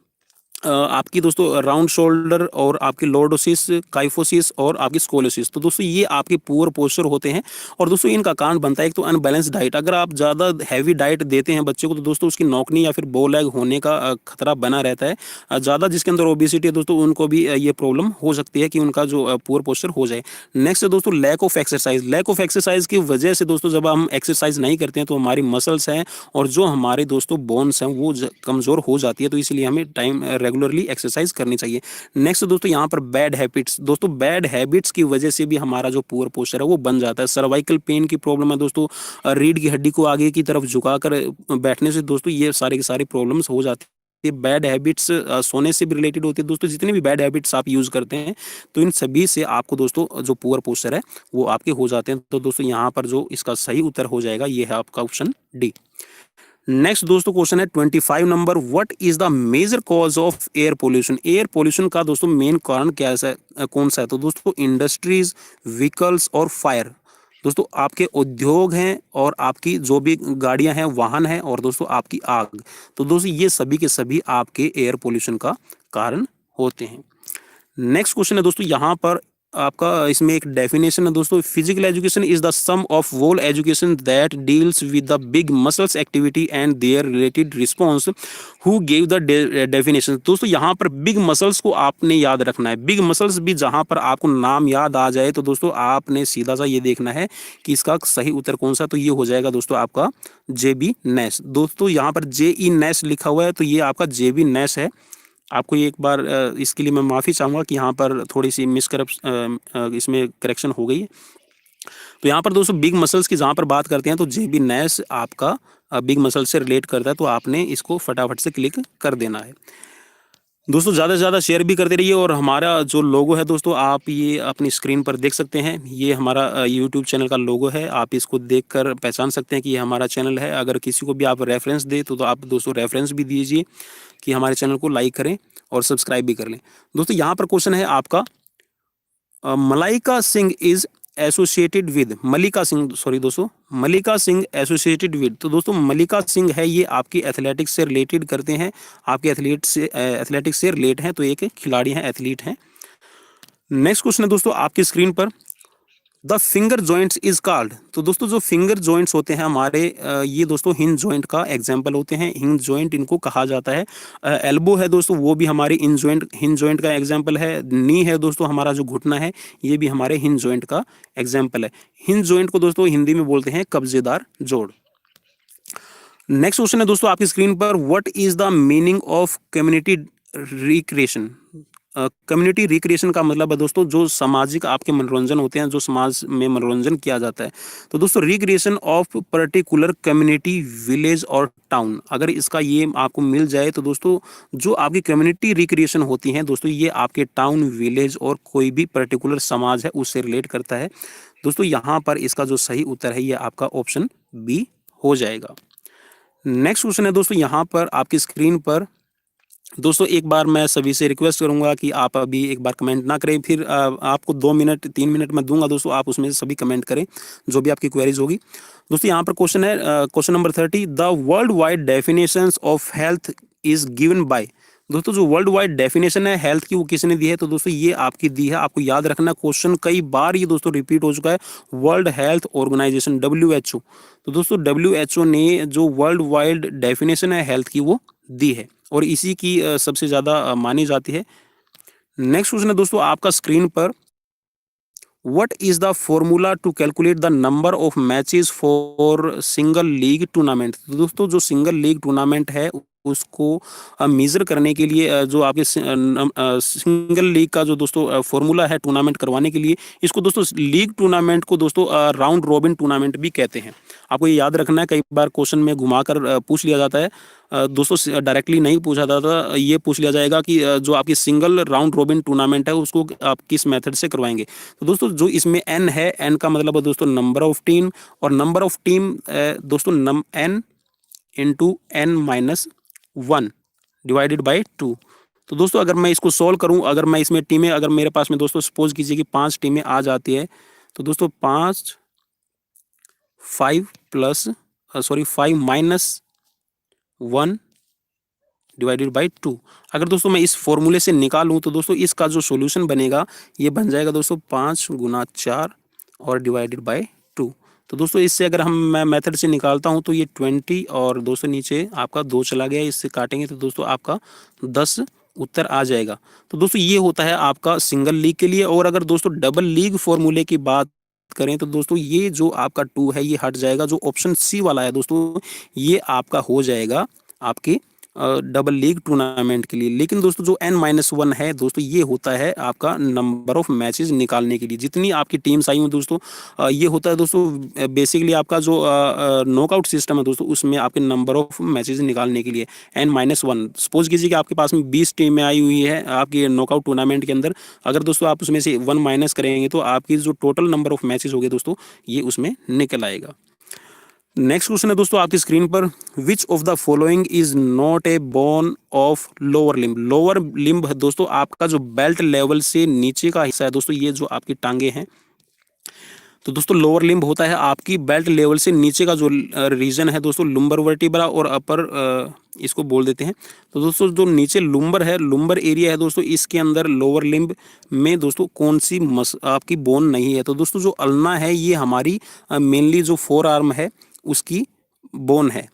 A: आपकी दोस्तों राउंड शोल्डर और आपकी लॉर्डोसिस, काइफोसिस और आपकी स्कोलोसिस। तो दोस्तों ये आपके पुअर पोस्चर होते हैं और दोस्तों इनका कारण बनता है एक तो अनबैलेंस डाइट। अगर आप ज़्यादा हैवी डाइट देते हैं बच्चे को तो दोस्तों उसकी नौकनी या फिर बो लेग होने का खतरा बना रहता है। ज़्यादा जिसके अंदर ओबेसिटी है दोस्तों उनको भी ये प्रॉब्लम हो सकती है कि उनका जो पुअर पोस्चर हो जाए। नेक्स्ट है दोस्तों lack of exercise. Lack of exercise की वजह से दोस्तों जब हम एक्सरसाइज नहीं करते हैं तो हमारी मसल्स हैं और जो हमारे दोस्तों बोन्स हैं वो कमज़ोर हो जाती है, तो इसलिए हमें टाइम रेगुलरली एक्सरसाइज करनी चाहिए। नेक्स्ट दोस्तों यहाँ पर बैड हैबिट्स, दोस्तों बैड हैबिट्स की वजह से भी हमारा जो पुअर पोस्चर है वो बन जाता है। सर्वाइकल पेन की प्रॉब्लम है दोस्तों, रीढ़ की हड्डी को आगे की तरफ झुकाकर बैठने से दोस्तों ये सारे की सारी प्रॉब्लम्स हो जाती है। ये बैड हैबिट्स सोने से भी रिलेटेड होती है दोस्तों। जितने भी बैड हैबिट्स आप यूज करते हैं तो इन सभी से आपको दोस्तों जो पुअर पोस्चर है वो आपके हो जाते हैं। तो दोस्तों यहाँ पर जो इसका सही उत्तर हो जाएगा ये है आपका ऑप्शन डी। नेक्स्ट दोस्तों क्वेश्चन है 25 number, what is the major cause of air pollution. Air pollution का दोस्तों मेन कारण क्या है, कौन सा है? तो दोस्तों इंडस्ट्रीज, व्हीकल्स और फायर। दोस्तों आपके उद्योग हैं और आपकी जो भी गाड़ियां हैं, वाहन हैं, और दोस्तों आपकी आग। तो दोस्तों ये सभी के सभी आपके एयर पोल्यूशन का कारण होते हैं। नेक्स्ट क्वेश्चन है दोस्तों यहाँ पर आपका, इसमें एक डेफिनेशन है दोस्तों, physical education is the sum of whole education that deals with the big muscles activity and their related response. Who gave the definition. दोस्तों यहाँ पर बिग मसल्स को आपने याद रखना है। बिग मसल्स भी जहाँ पर आपको नाम याद आ जाए तो दोस्तों आपने सीधा सा ये देखना है कि इसका सही उत्तर कौन सा। तो ये हो जाएगा दोस्तों आपका JB नैश। दोस्तों यहाँ पर JE नैश लिखा हुआ है तो ये आपका JB नैश है। आपको ये एक बार इसके लिए मैं माफ़ी चाहूँगा कि यहाँ पर थोड़ी सी इसमें करेक्शन हो गई है। तो यहाँ पर दोस्तों बिग मसल्स की जहाँ पर बात करते हैं तो JB नैश आपका बिग मसल से रिलेट करता है। तो आपने इसको फटाफट से क्लिक कर देना है। दोस्तों ज़्यादा से ज़्यादा शेयर भी करते रहिए। और हमारा जो लोगो है दोस्तों आप ये अपनी स्क्रीन पर देख सकते हैं। ये हमारा यूट्यूब चैनल का लोगो है। आप इसको देखकर पहचान सकते हैं कि ये हमारा चैनल है। अगर किसी को भी आप रेफरेंस दे तो आप दोस्तों रेफरेंस भी दीजिए कि हमारे चैनल को लाइक करें और सब्सक्राइब भी कर लें। दोस्तों यहाँ पर क्वेश्चन है आपका, Malaika Singh is associated with, Malika Singh, sorry दोस्तों, मलिका सिंह एसोसिएटेड विद। तो दोस्तों मलिका सिंह है ये आपकी एथलेटिक्स से रिलेटेड करते हैं, आपके एथलेटिक्स से रिलेट हैं। तो एक खिलाड़ी हैं, एथलीट हैं। नेक्स्ट क्वेश्चन है दोस्तों आपकी स्क्रीन पर, the finger joints is called. तो दोस्तों जो फिंगर जॉइंट्स होते हैं हमारे ये दोस्तों हिंज जॉइंट का एग्जांपल होते हैं। हिंज जॉइंट इनको कहा जाता है। एल्बो है दोस्तों वो भी हमारे हिंज जॉइंट का एग्जांपल है। नी है दोस्तों हमारा जो घुटना है ये भी हमारे हिंज जॉइंट का एग्जांपल है। हिंज जॉइंट को दोस्तों हिंदी में बोलते हैं कब्जेदार जोड़। नेक्स्ट क्वेश्चन है दोस्तों आपकी स्क्रीन पर, what is the meaning of community recreation. Community recreation का मतलब है दोस्तों जो सामाजिक आपके मनोरंजन होते हैं, जो समाज में मनोरंजन किया जाता है। तो दोस्तों recreation of particular community, village और टाउन। अगर इसका ये आपको मिल जाए तो दोस्तों जो आपकी कम्युनिटी रिक्रिएशन होती हैं दोस्तों ये आपके टाउन, विलेज और कोई भी पर्टिकुलर समाज है उससे रिलेट करता है। दोस्तों यहाँ पर इसका जो सही उत्तर है ये आपका ऑप्शन बी हो जाएगा। नेक्स्ट क्वेश्चन है दोस्तों यहाँ पर आपकी स्क्रीन पर। दोस्तों एक बार मैं सभी से रिक्वेस्ट करूंगा कि आप अभी एक बार कमेंट ना करें, फिर आपको 2 मिनट 3 मिनट मैं दूंगा दोस्तों, आप उसमें सभी कमेंट करें जो भी आपकी क्वेरीज होगी। दोस्तों यहाँ पर क्वेश्चन है question number 30, the world wide definitions of health is given by. दोस्तों जो वर्ल्ड वाइड डेफिनेशन है हेल्थ की वो किसने दी है? तो दोस्तों ये आपकी दी है। आपको याद रखना क्वेश्चन कई बार ये दोस्तों रिपीट हो चुका है। World health organization WHO। तो दोस्तों WHO ने जो वर्ल्ड वाइड डेफिनेशन है हेल्थ की वो दी है और इसी की सबसे ज़्यादा मानी जाती है। नेक्स्ट क्वेश्चन है दोस्तों आपका स्क्रीन पर, what is the formula to calculate the number of matches for single league tournament. तो दोस्तों जो सिंगल लीग टूर्नामेंट है उसको मेजर करने के लिए जो आपके सिंगल लीग का जो दोस्तों फॉर्मूला है टूर्नामेंट करवाने के लिए, इसको दोस्तों लीग टूर्नामेंट को दोस्तों राउंड रॉबिन टूर्नामेंट भी कहते हैं। आपको ये याद रखना है, कई बार क्वेश्चन में घुमाकर पूछ लिया जाता है दोस्तों, डायरेक्टली नहीं पूछा जाता। ये पूछ लिया जाएगा कि जो आपकी सिंगल राउंड रॉबिन टूर्नामेंट है उसको आप किस मेथड से करवाएंगे। तो दोस्तों जो इसमें n है, n का मतलब है दोस्तों नंबर ऑफ टीम, और नंबर ऑफ टीम दोस्तों n into n-1 divided by 2। तो दोस्तों अगर मैं इसको सॉल्व करूं, अगर मैं इसमें टीमें, अगर मेरे पास में दोस्तों सपोज कीजिए कि 5 टीमें आ जाती है तो दोस्तों 5 माइनस 1 डिवाइडेड बाई 2। अगर दोस्तों मैं इस फॉर्मूले से निकालूं तो दोस्तों इसका जो सॉल्यूशन बनेगा ये बन जाएगा दोस्तों 5 गुना 4 और डिवाइडेड बाई 2। तो दोस्तों इससे अगर मैं मेथड से निकालता हूं तो ये 20 और दोस्तों नीचे आपका 2 चला गया, इससे काटेंगे तो दोस्तों आपका 10 उत्तर आ जाएगा। तो दोस्तों ये होता है आपका सिंगल लीग के लिए। और अगर दोस्तों डबल लीग फॉर्मूले की बात करें तो दोस्तों ये जो आपका 2 है ये हट जाएगा। जो ऑप्शन सी वाला है दोस्तों ये आपका हो जाएगा आपके डबल लीग टूर्नामेंट के लिए। लेकिन दोस्तों जो N-1 है दोस्तों, ये होता है आपका नंबर ऑफ मैचेस निकालने के लिए। जितनी आपकी टीम्स आई हुई दोस्तों, ये होता है दोस्तों बेसिकली आपका जो नॉकआउट सिस्टम है दोस्तों, उसमें आपके नंबर ऑफ मैचेस निकालने के लिए N-1। सपोज कीजिए कि आपके पास में 20 टीमें आई हुई है आपके नॉकआउट टूर्नामेंट के अंदर। अगर दोस्तों आप उसमें से 1 माइनस करेंगे तो आपकी जो टोटल नंबर ऑफ मैचेस हो गए दोस्तों, ये उसमें निकल आएगा। नेक्स्ट क्वेश्चन है दोस्तों आपकी स्क्रीन पर, which of the following is not a bone of lower limb. Lower limb है दोस्तों आपका जो बेल्ट लेवल से नीचे का हिस्सा है दोस्तों, ये जो आपकी टांगे हैं, तो दोस्तों लोअर लिम्ब होता है आपकी बेल्ट लेवल से नीचे का जो रीजन है दोस्तों, लुम्बर वर्टिब्रा और अपर इसको बोल देते हैं। तो दोस्तों जो नीचे लुम्बर है, लुम्बर एरिया है दोस्तों, इसके अंदर लोअर लिम्ब में दोस्तों कौन सी आपकी बोन नहीं है। तो दोस्तों जो अल्ना है, ये हमारी मेनली जो फोर आर्म है उसकी बोन है।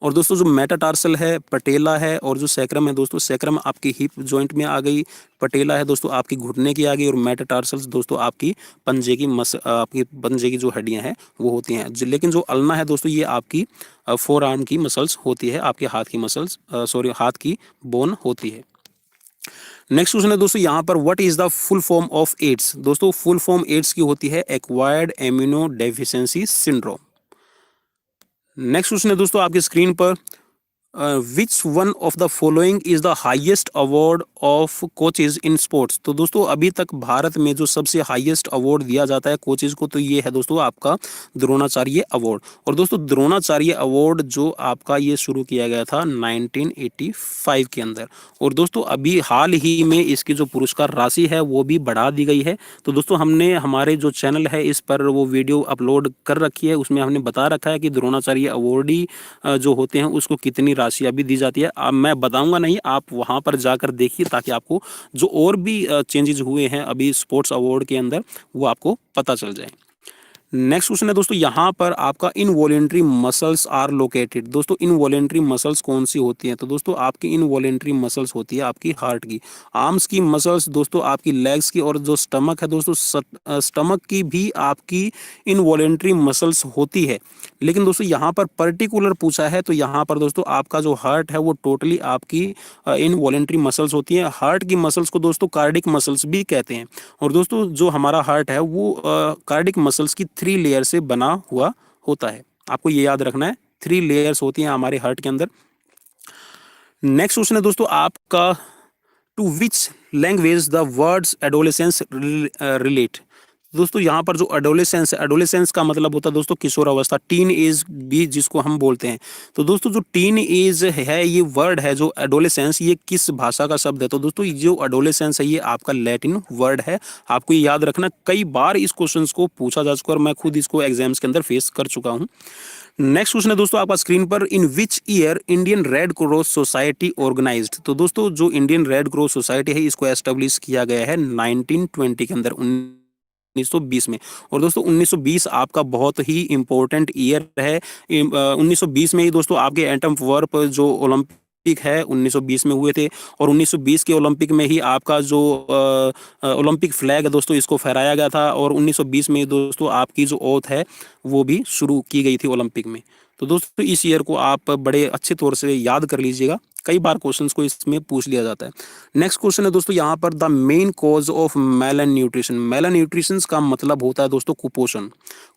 A: और दोस्तों जो मेटाटार्सल है, पटेला है, और जो सैक्रम है दोस्तों, सैक्रम आपकी हिप जॉइंट में आ गई, पटेला है दोस्तों आपकी घुटने की आ गई, और मेटाटार्सल्स दोस्तों आपकी पंजे की आपकी पंजे की जो हड्डियां हैं वो होती हैं। लेकिन जो अल्ना है दोस्तों, ये आपकी फोर आर्म की मसल्स होती है, आपके हाथ की मसल्स हाथ की बोन होती है। नेक्स्ट क्वेश्चन है दोस्तों यहाँ पर, what is the full form of AIDS. दोस्तों फुल फॉर्म एड्स की होती है acquired immunodeficiency syndrome. Next question है दोस्तों आपकी स्क्रीन पर, which one of the following is the highest award of coaches in sports. तो दोस्तों अभी तक भारत में जो सबसे हाईएस्ट अवार्ड दिया जाता है कोचेज को, तो ये है दोस्तों आपका द्रोणाचार्य अवार्ड। और दोस्तों द्रोणाचार्य अवार्ड जो आपका ये शुरू किया गया था 1985 के अंदर। और दोस्तों अभी हाल ही में इसकी जो पुरस्कार राशि है वो भी बढ़ा दी गई है। तो दोस्तों हमने हमारे जो चैनल है इस पर वो वीडियो अपलोड कर रखी है, उसमें हमने बता रखा है कि द्रोणाचार्य अवार्डी जो होते हैं उसको कितनी राशि अभी दी जाती है। अब मैं बताऊंगा नहीं, आप वहां पर जाकर देखिए ताकि आपको जो और भी चेंजेस हुए हैं अभी स्पोर्ट्स अवार्ड के अंदर वो आपको पता चल जाए। नेक्स्ट क्वेश्चन है दोस्तों यहाँ पर आपका, इनवॉलेंट्री मसल्स आर लोकेटेड। दोस्तों इनवॉलेंट्री मसल्स कौन सी होती हैं। तो दोस्तों आपकी इनवॉलेंट्री मसल्स होती है आपकी हार्ट की, आर्म्स की मसल्स दोस्तों आपकी लेग्स की, और जो स्टमक है दोस्तों स्टमक की भी आपकी इनवॉलेंट्री मसल्स होती है। लेकिन दोस्तों यहाँ पर पर्टिकुलर पूछा है, तो यहाँ पर दोस्तों आपका जो हार्ट है वो टोटली आपकी इनवॉलेंट्री मसल्स होती है। हार्ट की मसल्स को दोस्तों कार्डिक मसल्स भी कहते हैं। और दोस्तों जो हमारा हार्ट है वो कार्डिक मसल्स की 3 लेयर से बना हुआ होता है, आपको ये याद रखना है, 3 लेयर्स होती हैं हमारे हार्ट के अंदर। नेक्स्ट क्वेश्चन है दोस्तों आपका, to which language the words adolescence relate. दोस्तों यहाँ पर जो एडोलेसेंस है, एडोलेसेंस का मतलब होता है दोस्तों किशोर अवस्था, टीन एज भी जिसको हम बोलते हैं। तो दोस्तों जो टीन एज है, ये वर्ड है जो एडोलेसेंस, ये किस भाषा का शब्द है। तो दोस्तों जो एडोलेसेंस है ये आपका लैटिन वर्ड है, आपको ये याद रखना। कई बार इस क्वेश्चन को पूछा जा चुका और मैं खुद इसको एग्जाम्स के अंदर फेस कर चुका हूँ। नेक्स्ट क्वेश्चन है दोस्तों आपका स्क्रीन पर, in which year Indian red cross society organised. तो दोस्तों जो इंडियन रेड क्रॉस सोसाइटी है इसको एस्टेब्लिश किया गया है 1920 के अंदर, 1920 में। और दोस्तों 1920 आपका बहुत ही इंपॉर्टेंट ईयर है। 1920 में ही दोस्तों आपके एटम वार जो ओलंपिक है 1920 में हुए थे, और 1920 के ओलंपिक में ही आपका जो ओलंपिक फ्लैग है दोस्तों इसको फहराया गया था, और 1920 में दोस्तों आपकी जो ओथ है वो भी शुरू की गई थी ओलंपिक में। तो दोस्तों इस ईयर को आप बड़े अच्छे तौर से याद कर लीजिएगा, कई बार क्वेश्चंस को इसमें पूछ लिया जाता है। नेक्स्ट क्वेश्चन है दोस्तों यहाँ पर, the main cause of malnutrition. Malnutrition का मतलब होता है दोस्तों कुपोषण।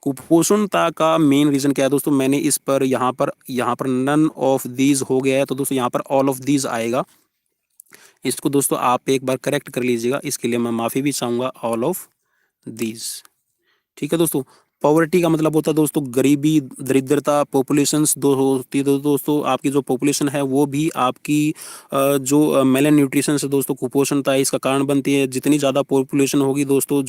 A: कुपोषणता का मेन रीजन क्या है दोस्तों, मैंने इस पर यहाँ पर नन ऑफ दीज हो गया है, तो दोस्तों यहाँ पर ऑल ऑफ दीज आएगा। इसको दोस्तों आप एक बार करेक्ट कर लीजिएगा, इसके लिए मैं माफी भी चाहूंगा, ऑल ऑफ दीज। ठीक है दोस्तों। पॉवर्टी का मतलब होता है दोस्तों गरीबी, दरिद्रता। पॉपुलेशंस दो होती है दोस्तों, आपकी जो पॉपुलेशन है वो भी आपकी जो मेलन न्यूट्रिशन से दोस्तों कुपोषणता है इसका कारण बनती है। जितनी ज़्यादा पॉपुलेशन होगी दोस्तों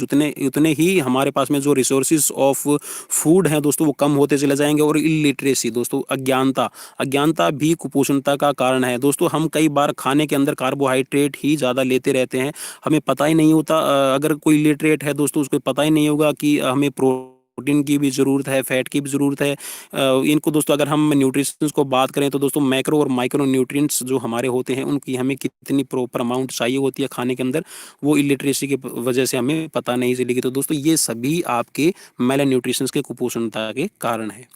A: उतने ही हमारे पास में जो रिसोर्सेज ऑफ फूड हैं दोस्तों वो कम होते चले जाएंगे। और इलिटरेसी दोस्तों, अज्ञानता भी कुपोषणता का कारण है दोस्तों। हम कई बार खाने के अंदर कार्बोहाइड्रेट ही ज़्यादा लेते रहते हैं, हमें पता ही नहीं होता। अगर कोई इलिटरेट है दोस्तों उसको पता ही नहीं होगा कि हमें प्रोटीन की भी ज़रूरत है, फैट की भी ज़रूरत है। इनको दोस्तों अगर हम न्यूट्रिशंस को बात करें तो दोस्तों मैक्रो और माइक्रो न्यूट्रिएंट्स जो हमारे होते हैं उनकी हमें कितनी प्रॉपर अमाउंट चाहिए होती है खाने के अंदर, वो इलिटरेसी की वजह से हमें पता नहीं चलेगी। तो दोस्तों ये सभी आपके मेलन न्यूट्रिशंस के कुपोषणता के कारण है।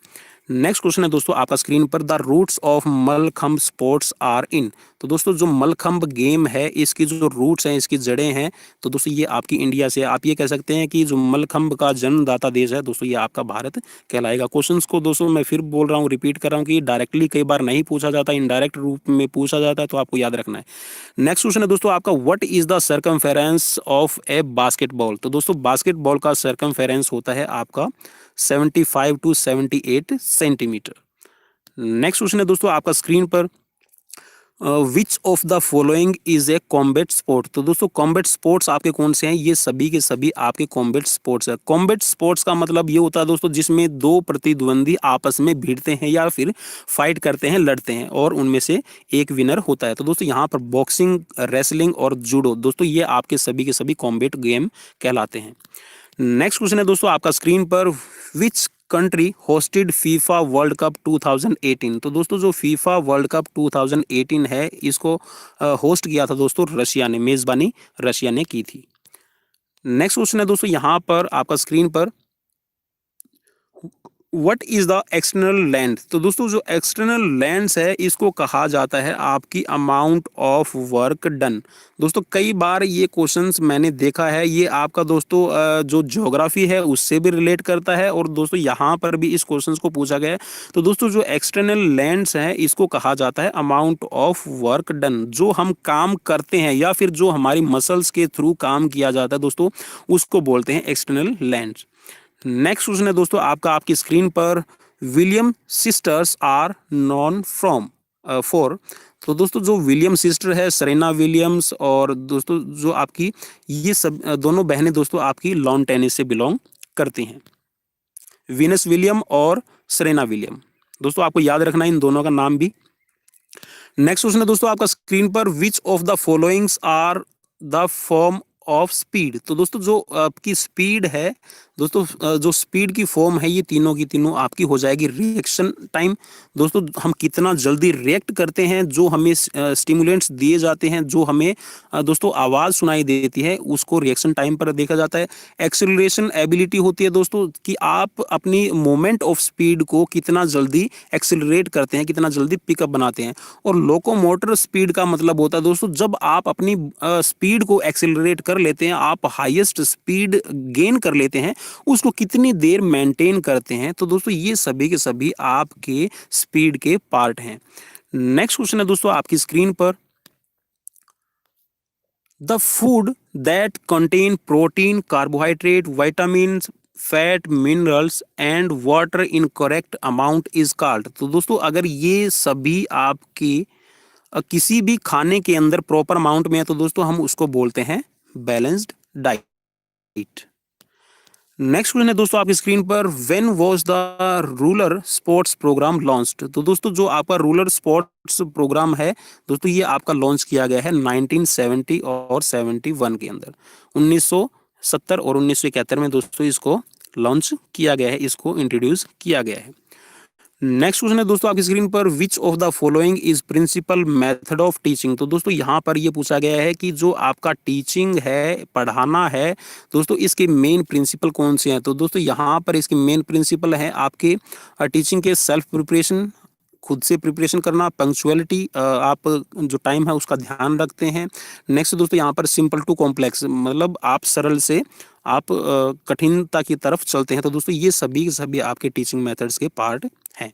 A: नेक्स्ट क्वेश्चन है दोस्तों आपका स्क्रीन पर, the roots of Mallakhamb sports are in. तो दोस्तों जो मलखंभ गेम है इसकी जो रूट्स हैं, इसकी जड़ें हैं, तो दोस्तों ये आपकी इंडिया से, आप ये कह सकते हैं कि जो मलखंभ का जन्मदाता देश है दोस्तों ये आपका भारत कहलाएगा। क्वेश्चंस को दोस्तों मैं फिर बोल रहा हूँ, रिपीट कर रहा हूँ कि डायरेक्टली कई बार नहीं पूछा जाता, इनडायरेक्ट रूप में पूछा जाता है, तो आपको याद रखना है। नेक्स्ट क्वेश्चन है दोस्तों आपका, what is the circumference of A basketball. तो दोस्तों बास्केटबॉल का सर्कमफेरेंस होता है आपका 75 टू 78 सेंटीमीटर। नेक्स्ट क्वेश्चन है दोस्तों आपका स्क्रीन पर, which of the following is a combat sport. तो दोस्तों कॉम्बैट स्पोर्ट्स आपके कौन से हैं, ये सभी के सभी आपके कॉम्बैट स्पोर्ट्स है। कॉम्बैट स्पोर्ट्स का मतलब ये होता है दोस्तों जिसमें दो प्रतिद्वंदी आपस में भिड़ते हैं या फिर फाइट करते हैं, लड़ते हैं, और उनमें से एक विनर होता है। तो दोस्तों यहाँ पर बॉक्सिंग, रेसलिंग और जूडो दोस्तों ये आपके सभी के सभी कॉम्बैट गेम कहलाते हैं। नेक्स्ट क्वेश्चन है दोस्तों आपका स्क्रीन पर, which country hosted FIFA world cup 2018। तो दोस्तों जो फीफा वर्ल्ड कप 2018 है इसको होस्ट किया था दोस्तों रशिया ने, मेजबानी रशिया ने की थी। नेक्स्ट क्वेश्चन है दोस्तों यहाँ पर आपका स्क्रीन पर, what is the external land. तो दोस्तों जो एक्सटर्नल लैंड्स है इसको कहा जाता है आपकी अमाउंट ऑफ वर्क डन। दोस्तों कई बार ये क्वेश्चंस मैंने देखा है, ये आपका दोस्तों जो ज्योग्राफी है उससे भी रिलेट करता है, और दोस्तों यहाँ पर भी इस क्वेश्चंस को पूछा गया है। तो दोस्तों जो एक्सटर्नल लैंड्स है इसको कहा जाता है अमाउंट ऑफ वर्क डन। जो हम काम करते हैं या फिर जो हमारी मसल्स के थ्रू काम किया जाता है दोस्तों उसको बोलते हैं एक्सटर्नल लैंड्स। नेक्स्ट क्वेश्चन है दोस्तों आपका आपकी स्क्रीन पर, William sisters are known from for. तो दोस्तों जो विलियम सिस्टर है, सेरेना विलियम्स, और दोस्तों जो आपकी ये सब दोनों बहनें दोस्तों आपकी लॉन टेनिस से बिलोंग करती हैं, वीनस विलियम और सेरेना विलियम। दोस्तों आपको याद रखना है इन दोनों का नाम भी। नेक्स्ट क्वेश्चन है दोस्तों आपका स्क्रीन पर, which of the followings are the form of speed. तो दोस्तों जो आपकी स्पीड है दोस्तों, जो स्पीड की फॉर्म है ये तीनों की तीनों आपकी हो जाएगी रिएक्शन टाइम। दोस्तों हम कितना जल्दी रिएक्ट करते हैं, जो हमें स्टिमुलेंट्स दिए जाते हैं, जो हमें दोस्तों आवाज़ सुनाई देती है, उसको रिएक्शन टाइम पर देखा जाता है। एक्सेलरेशन एबिलिटी होती है दोस्तों कि आप अपनी मोमेंट ऑफ स्पीड को कितना जल्दी एक्सेलरेट करते हैं, कितना जल्दी पिकअप बनाते हैं। और लोकोमोटर स्पीड का मतलब होता है दोस्तों जब आप अपनी स्पीड को एक्सेलरेट कर लेते हैं, आप हाईएस्ट स्पीड गेन कर लेते हैं, उसको कितनी देर मेंटेन करते हैं। तो दोस्तों ये सभी के सभी आपके स्पीड के पार्ट हैं। नेक्स्ट क्वेश्चन है दोस्तों आपकी स्क्रीन पर, the food that contain protein, carbohydrate, vitamins, fat, minerals and water in correct amount is called. तो दोस्तों अगर ये सभी आपके किसी भी खाने के अंदर प्रॉपर अमाउंट में है तो दोस्तों हम उसको बोलते हैं बैलेंस्ड डाइट। नेक्स्ट क्वेश्चन है दोस्तों आपकी स्क्रीन पर, when was the rural sports programme launched. तो दोस्तों जो आपका रूरल स्पोर्ट्स प्रोग्राम है दोस्तों ये आपका लॉन्च किया गया है 1970 और 71 के अंदर। 1970 और 1971 में दोस्तों इसको लॉन्च किया गया है, इसको इंट्रोड्यूस किया गया है। नेक्स्ट क्वेश्चन है दोस्तों आपकी स्क्रीन पर, which of the following is principal method of teaching. तो दोस्तों यहाँ पर ये पूछा गया है कि जो आपका टीचिंग है, पढ़ाना है दोस्तों, इसके मेन प्रिंसिपल कौन से हैं। तो दोस्तों यहाँ पर इसके मेन प्रिंसिपल है आपके टीचिंग के सेल्फ प्रिपरेशन, खुद से प्रिपरेशन करना, पंक्चुअलिटी, आप जो टाइम है उसका ध्यान रखते हैं। नेक्स्ट दोस्तों यहाँ पर सिंपल टू कॉम्प्लेक्स, मतलब आप सरल से आप कठिनता की तरफ चलते हैं। तो दोस्तों ये सभी सभी आपके टीचिंग मेथड्स के पार्ट हैं।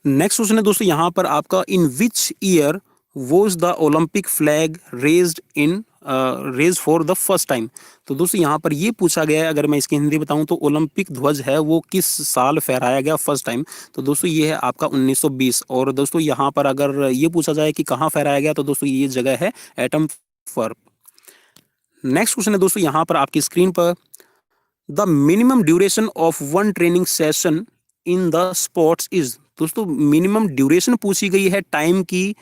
A: नेक्स्ट क्वेश्चन है दोस्तों यहाँ पर आपका, in which year was the Olympic flag raise for the first time. तो दोस्तों यहाँ पर ये पूछा गया है, अगर मैं इसकी हिंदी बताऊं तो ओलंपिक ध्वज है वो किस साल फहराया गया फर्स्ट टाइम। तो दोस्तों ये है आपका 1920। और दोस्तों यहाँ पर अगर ये पूछा जाए कि कहाँ फहराया गया तो दोस्तों ये जगह है एटम फर्प। नेक्स्ट क्वेश्चन है दोस्तों यहाँ पर आपकी स्क्रीन पर, the minimum duration of one training session in the sports is. दोस्तों मिनिमम ड्यूरेशन पूछी गई है टाइम की,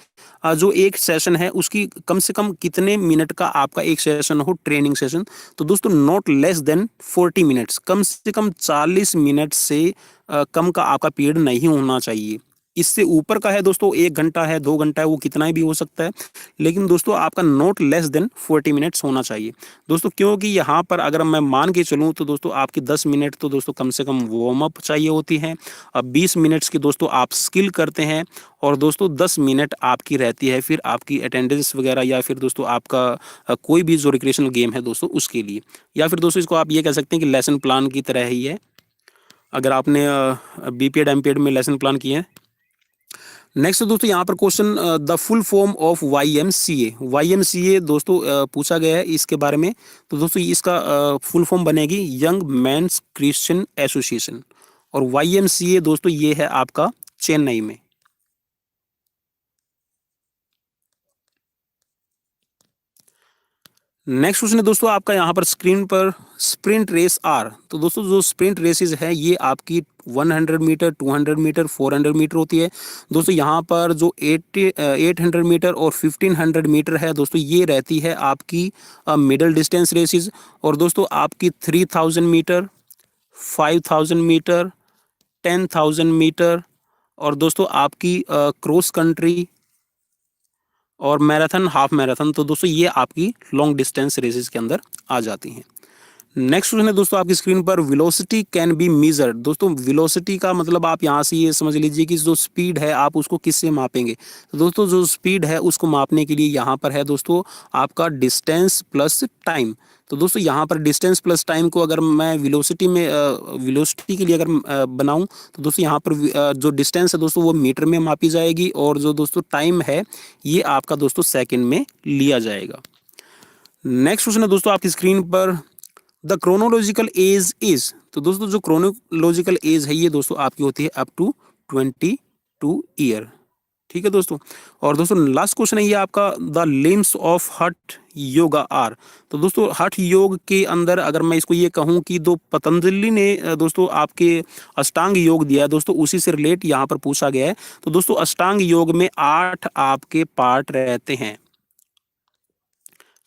A: जो एक सेशन है उसकी कम से कम कितने मिनट का आपका एक सेशन हो, ट्रेनिंग सेशन। तो दोस्तों नॉट लेस देन 40 मिनट्स, कम से कम 40 मिनट से कम का आपका पीरियड नहीं होना चाहिए। इससे ऊपर का है दोस्तों 1 घंटा है, 2 घंटा है, वो कितना भी हो सकता है, लेकिन दोस्तों आपका नॉट लेस देन 40 मिनट्स होना चाहिए दोस्तों। क्योंकि यहाँ पर अगर मैं मान के चलूँ तो दोस्तों आपकी 10 मिनट तो दोस्तों कम से कम वार्म अप चाहिए होती है। अब 20 मिनट्स की दोस्तों आप स्किल करते हैं, और दोस्तों 10 मिनट आपकी रहती है फिर आपकी अटेंडेंस वगैरह, या फिर दोस्तों आपका कोई भी जो रिक्रिएशनल गेम है दोस्तों उसके लिए, या फिर दोस्तों इसको आप ये कह सकते हैं कि लेसन प्लान की तरह ही है, अगर आपने बीपीएड एमपीएड में लेसन प्लान किए हैं। नेक्स्ट दोस्तों यहाँ पर question, the full form of YMCA। YMCA दोस्तों पूछा गया है इसके बारे में, तो दोस्तों इसका फुल फॉर्म बनेगी यंग मैन्स क्रिश्चियन एसोसिएशन, और YMCA दोस्तों ये है आपका चेन्नई में। नेक्स्ट क्वेश्चन है दोस्तों आपका यहाँ पर स्क्रीन पर, स्प्रिंट रेस आर। तो दोस्तों जो स्प्रिंट रेसेस है ये आपकी 100 मीटर, 200 मीटर, 400 मीटर होती है दोस्तों। यहाँ पर जो 800 मीटर और 1500 मीटर है दोस्तों, ये रहती है आपकी मिडल डिस्टेंस रेसेस। और दोस्तों आपकी 3000 मीटर, 5000 मीटर, 10,000 मीटर, और दोस्तों आपकी क्रॉस कंट्री और मैराथन, हाफ मैराथन, तो दोस्तों ये आपकी लॉन्ग डिस्टेंस रेसेस के अंदर आ जाती हैं। नेक्स्ट क्वेश्चन है दोस्तों आपकी स्क्रीन पर, वेलोसिटी कैन बी मेजर्ड। दोस्तों वेलोसिटी का मतलब आप यहाँ से ये समझ लीजिए कि जो स्पीड है आप उसको किससे मापेंगे। तो दोस्तों जो स्पीड है उसको मापने के लिए यहाँ पर है दोस्तों आपका डिस्टेंस प्लस टाइम। तो दोस्तों यहाँ पर डिस्टेंस प्लस टाइम को अगर मैं वेलोसिटी में वेलोसिटी के लिए अगर बनाऊँ तो दोस्तों यहाँ पर जो डिस्टेंस है दोस्तों वो मीटर में मापी जाएगी, और जो दोस्तों टाइम है ये आपका दोस्तों सेकेंड में लिया जाएगा। नेक्स्ट क्वेश्चन है दोस्तों आपकी स्क्रीन पर, द क्रोनोलॉजिकल एज इज। तो दोस्तों जो क्रोनोलॉजिकल एज है ये दोस्तों आपकी होती है अप टू 22 ईयर। ठीक है दोस्तों। और दोस्तों लास्ट क्वेश्चन है ये आपका, द लिम्स ऑफ हठ योगा आर। तो दोस्तों हठ योग के अंदर अगर मैं इसको ये कहूँ कि दो पतंजलि ने दोस्तों आपके अष्टांग योग दिया है दोस्तों, उसी से रिलेट यहाँ पर पूछा गया है। तो दोस्तों अष्टांग योग में 8 आपके पार्ट रहते हैं।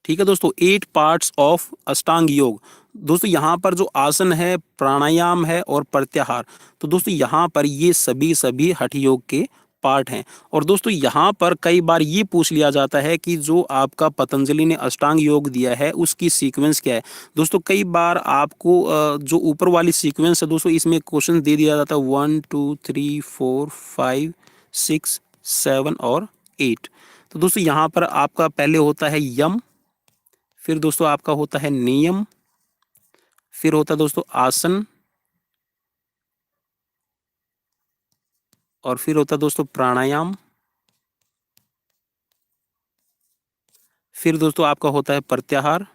A: ठीक है दोस्तों, 8 पार्ट्स ऑफ अष्टांग योग। दोस्तों यहाँ पर जो आसन है, प्राणायाम है और प्रत्याहार, तो दोस्तों यहाँ पर ये सभी हठ योग के पार्ट हैं। और दोस्तों यहाँ पर कई बार ये पूछ लिया जाता है कि जो आपका पतंजलि ने अष्टांग योग दिया है उसकी सीक्वेंस क्या है। दोस्तों कई बार आपको जो ऊपर वाली सीक्वेंस है दोस्तों इसमें क्वेश्चन दे दिया जाता है 1 2 3 4 5 6 7 और 8। तो दोस्तों यहाँ पर आपका पहले होता है यम, फिर दोस्तों आपका होता है नियम, फिर होता है दोस्तों आसन, और फिर होता है दोस्तों प्राणायाम, फिर दोस्तों आपका होता है प्रत्याहार,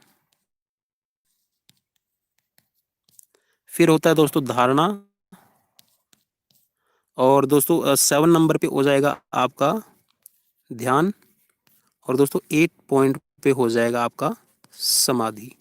A: फिर होता है दोस्तों धारणा, और दोस्तों 7 नंबर पे हो जाएगा आपका ध्यान, और दोस्तों 8 पॉइंट पे हो जाएगा आपका समाधि।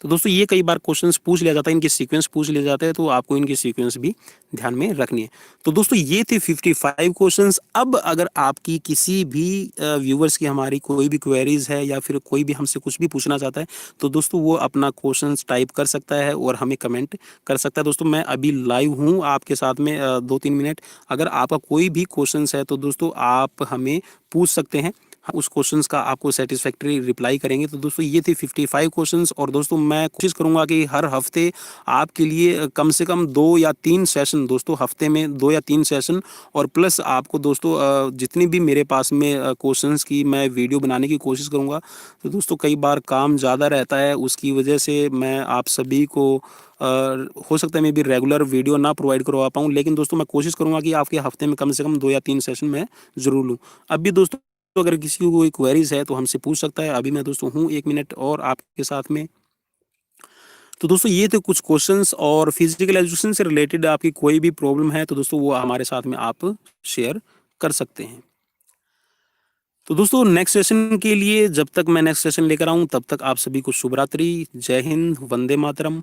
A: तो दोस्तों ये कई बार क्वेश्चंस पूछ लिया जाता है, इनके सीक्वेंस पूछ लिए जाते हैं, तो आपको इनकी सीक्वेंस भी ध्यान में रखनी है। तो दोस्तों ये थे 55 क्वेश्चंस। अब अगर आपकी किसी भी व्यूवर्स की हमारी कोई भी क्वेरीज है, या फिर कोई भी हमसे कुछ भी पूछना चाहता है, तो दोस्तों वो अपना क्वेश्चंस टाइप कर सकता है और हमें कमेंट कर सकता है। दोस्तों मैं अभी लाइव हूँ आपके साथ में 2-3 मिनट, अगर आपका कोई भी क्वेश्चंस है तो दोस्तों आप हमें पूछ सकते हैं, उस क्वेश्चंस का आपको सेटिस्फैक्टरी रिप्लाई करेंगे। तो दोस्तों ये थे 55 क्वेश्चंस, और दोस्तों मैं कोशिश करूंगा कि हर हफ्ते आपके लिए कम से कम 2 या 3 सेशन दोस्तों, हफ्ते में 2 या 3 सेशन, और प्लस आपको दोस्तों जितनी भी मेरे पास में क्वेश्चंस की मैं वीडियो बनाने की कोशिश करूंगा। तो दोस्तों कई बार काम ज़्यादा रहता है, उसकी वजह से मैं आप सभी को हो सकता है मैं भी रेगुलर वीडियो ना प्रोवाइड करवा पाऊँ, लेकिन दोस्तों मैं कोशिश करूंगा कि आपके हफ्ते में कम से कम 2 या 3 सेशन मैं ज़रूर लूँ। अभी दोस्तों तो अगर किसी को कोई क्वेरीज है तो हमसे पूछ सकता है। अभी मैं दोस्तों हूँ 1 मिनट और आपके साथ में। तो दोस्तों ये थे कुछ क्वेश्चंस, और फिजिकल एजुकेशन से रिलेटेड आपकी कोई भी प्रॉब्लम है तो दोस्तों वो हमारे साथ में आप शेयर कर सकते हैं। तो दोस्तों नेक्स्ट सेशन के लिए, जब तक मैं नेक्स्ट सेशन लेकर आऊँ तब तक आप सभी को शुभ रात्रि, जय हिंद, वंदे मातरम।